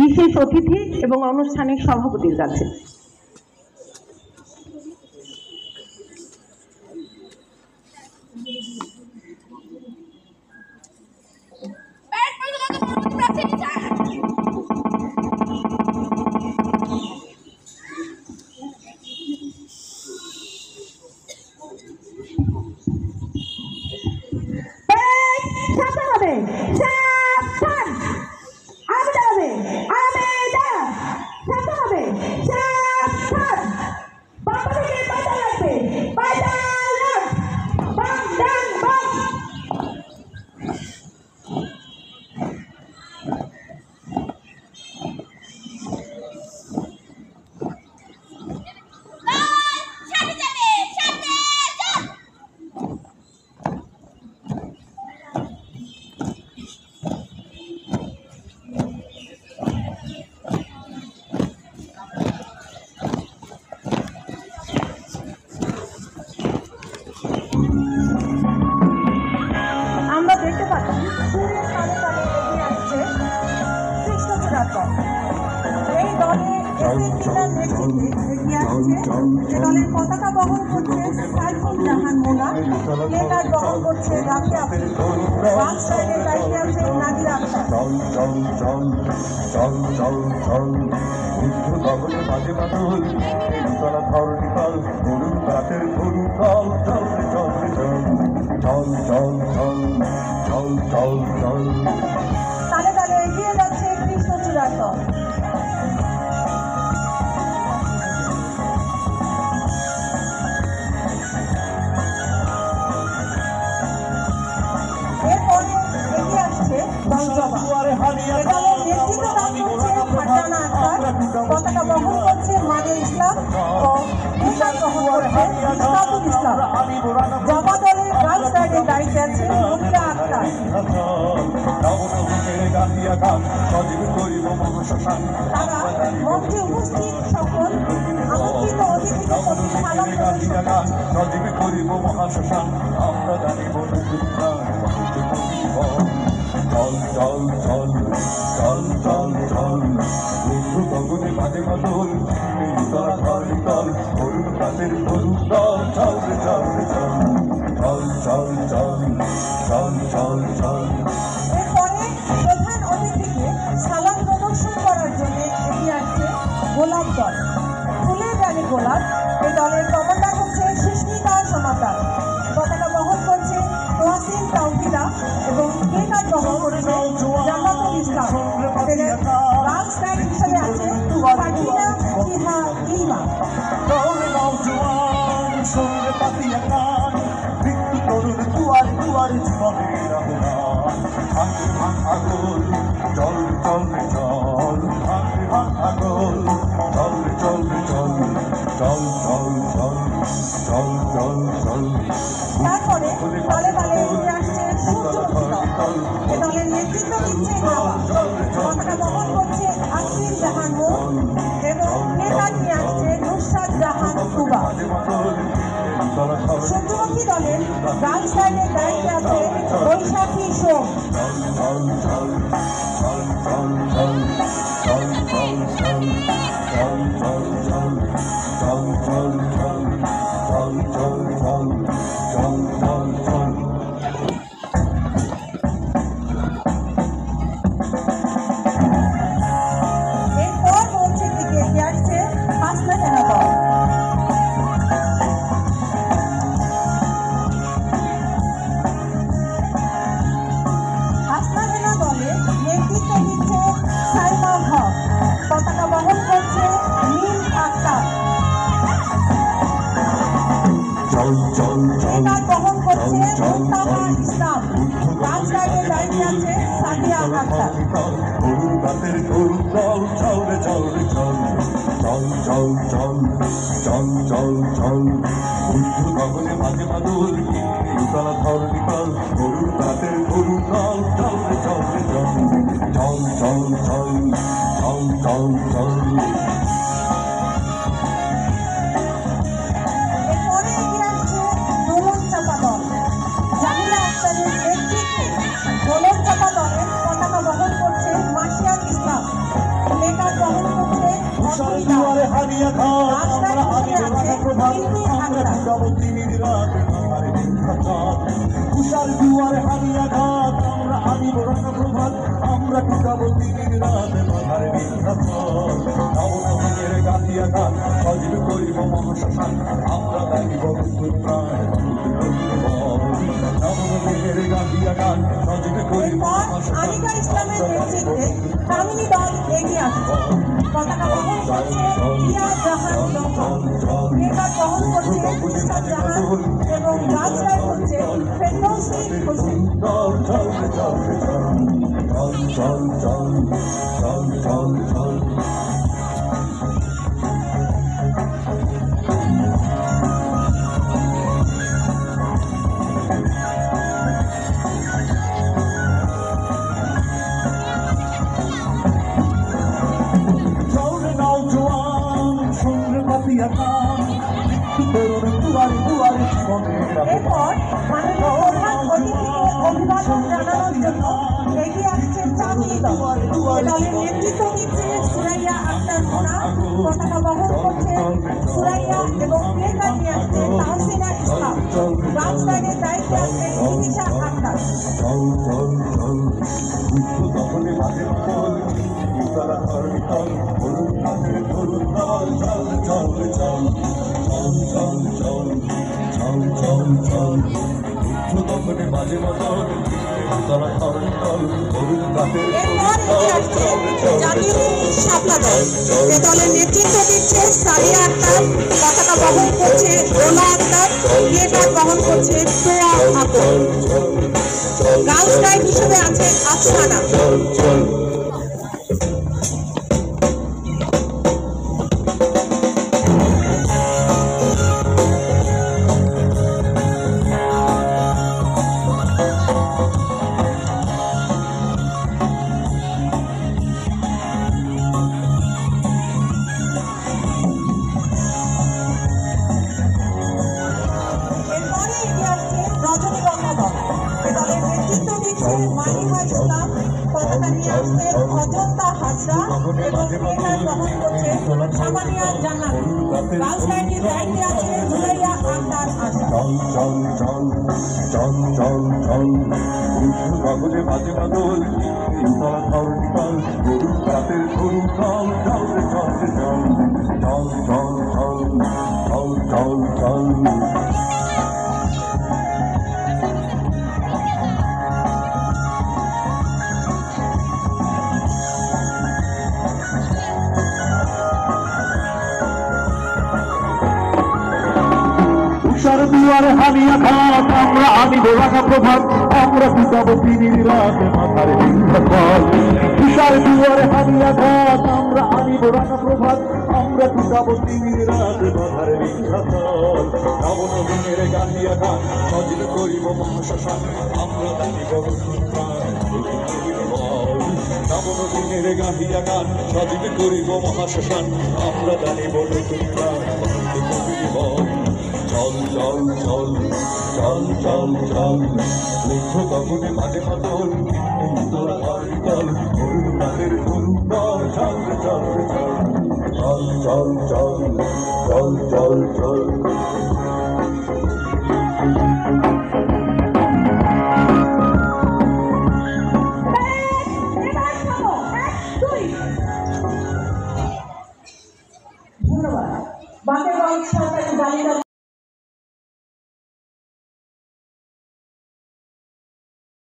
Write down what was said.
বিশেষ অতিথি এবং অনুষ্ঠানের সভাপতির কাছে। আমরা দেখতে পাচ্ছি এই দলে দলের পতাকা বহন করছে সাইফুল জাহান মোনা, প্লেকার্ড বহন করছে রাফিয়া আফরিন, বাম সাইডে দাঁড়িয়ে আছে নাদিরা আক্তার। মাঝে মাঝে তালে তালে এগিয়ে যাচ্ছে কৃষ্ণচূড়ার দল। এরপরে এগিয়ে আসছে দলজবা, দলের নেতৃত্ব দান করছে ফারজানা আক্তার, পতাকা বহন করছে মারিয়া ইসলাম ও প্লেকার্ড বহন করছে ইসলামুল ইসলাম। জবা দলের ডান সাইডে দাঁড়িয়ে আছে রবিরা আক্তার। তারা মঞ্চে উপস্থিত সকল আমন্ত্রিত অতিথিকে প্রতি সালাম গগনে মাঝে মাদল তারা খালি কাল হরুণ কাতের হরুণ দল চল চল চল চল চল চল চল চল চল। এরপরে প্রধান অতিথিকে সালাম প্রদর্শন করার জন্য এগিয়ে আসছে গোলাপ দল, ফুলের রানী গোলাপ। এই দলের কমান্ডার হচ্ছে সুস্মিতা সমাদার, পতাকা বহন করছে তোয়াসিন তাওহিদা এবং প্লেকার্ড বহন করছে জান্নাতুল ইসলাম। লাল স্ট্যাগ হিসেবে আছে ফারহিনা ফিহা ইলমা। তরুণ দুয়ারে দুয়ারে জীবনের আগল চল চল চল ভাঙে ভাঙ আগল চল চল চল চল চল চল চল চল চল। তারপরে দলে দলে এগিয়ে আসছে সূর্যমুখী দল, এ দলের নেতৃত্ব দিচ্ছে হাওয়া, পতাকা বহন করছে আফরিন জাহান মুন এবং প্লেকার্ড নিয়ে আসছে নুসরাত জাহান তুবা। সূর্যমুখী দলের ডান সাইডে দাঁড়িয়ে আছে বৈশাখী সোম। এরপর মঞ্চের দিকে এগিয়ে আসছে হাসনা হেনা দল। নেতৃত্ব দিচ্ছে সাইমা হক, পতাকা বহন করছে নীল আক্তার, প্লেকার্ড বহন করছে মুস্তাফা ইসলাম। ডান সাইডে দাঁড়িয়ে আছে সাদিয়া আক্তার। মাঝে মাদুর উতলা ধরণী কাল গরুর রাতের গরু কাল চল চল চল চল চল চল চল চল চল। এরপরে এগিয়ে আসছে দোলন চাপা দল, জামিলা আক্তারের নেতৃত্বে দোলন চাপা দলের পতাকা বহন করছে মাসিয়াত ইসলাম। তুষার দুয়ারে হারিয়া ঘাট আমরা আনিব রাঙা প্রভাত আমরা টুকাবো দিনের রাত মাথার বিন্ধ্যাচল নবনবীনের গাঁথিয়া গান সজীব করিব মহাশ্মশান আমরা দাঁড়িব মৃত্যুর প্রাণ নবনবীনের গাঁথিয়া গান সজীব করিব আনিকা ইসলামের নেতৃত্বে কামিনী দল এগিয়ে আসছে। পতাকা বহন করছে রিয়া জাহান দমন, প্লেকার্ড বহন করছে ইসলাম জাহান এবং রাজরায় হচ্ছে ফেরদৌসী হোসেন। চল চল চল চল চল চল চল চল এরপর মাননীয় প্রধান অতিথিকে অভিবাদন জানানোর জন্য এগিয়ে আসছে চাঁদনি দল। দলের নেতৃত্ব দিচ্ছে সুরাইয়া আক্তার মোনা, পতাকা বহন করছে সুরাইয়া এবং প্লেকার্ড নিয়ে আসছে তাহসিনা ইসলাম। রাজবাড়ির দায়িত্বে আছে ইতিশা আক্তার। চল চল চল মৃত্যু দখলে মাঝে চল তারা ধরণি চল হলুদ মাঝে হলুদ চল চল চল চল চল চল চল চল চল চল মৃত্যু দখলে মাঝে চল তারা ধরণি চল হলুদ মাঝে এরপর এগিয়ে আসছে জাতীয় শাপলা দল। এ দলের নেতৃত্ব দিচ্ছে সারিয়া আক্তার, পতাকা বহন করছে রোনা আক্তার, প্লেকার্ড বহন করছে সোয়া আক্তার। গার্লস গাইড হিসেবে আছে আফসানা। রজনীগন্ধা দল। এ দলের নেতৃত্ব দিচ্ছে মাহিমা ইসলাম, পতাকা নিয়ে আসছে অজন্তা হাজরা এবং প্লেকার্ড বহন করছে সামানিয়া জান্নাত। গার্লস গাইডের দায়িত্বে আছে জুলাইয়া আক্তার আশা। চল চল চল চল চল চল মৃত্যু কাগজে মাঝে বাদল তারা ধরণি চল গরু রাতের গরু চল চল চল চল চল চল চল চল চল চল তুষার দুয়ারে হারিয়া ঘাট আমরা আনিব রাঙা প্রভাত আমরা টুকাবো দিনের রাত মাথার বিন্ধ্যাচল তুষার দুয়ারে হারিয়া ঘাট আমরা আনিব রাঙা প্রভাত আমরা টুকাবো দিনের রাত মাথার বিন্ধ্যাচল নবনবীনের গাঁথিয়া গান সজীব করিব মহাশ্মশান আমরা দাঁড়িব মৃত্যুর প্রাণ নবনবীনের গাঁথিয়া গান সজীব করিব মহাশ্মশান আমরা দাঁড়িব নতুন প্রাণ চল চল চল চল চল চল লিখো গগনে মাঝে মাদল তোরা ধরণি চল হলুদ রাতের হলুদ চল চল চল চল চল চল চল চল চল ধন্যবাদ। বাংলাদেশ সরকারি বালিকা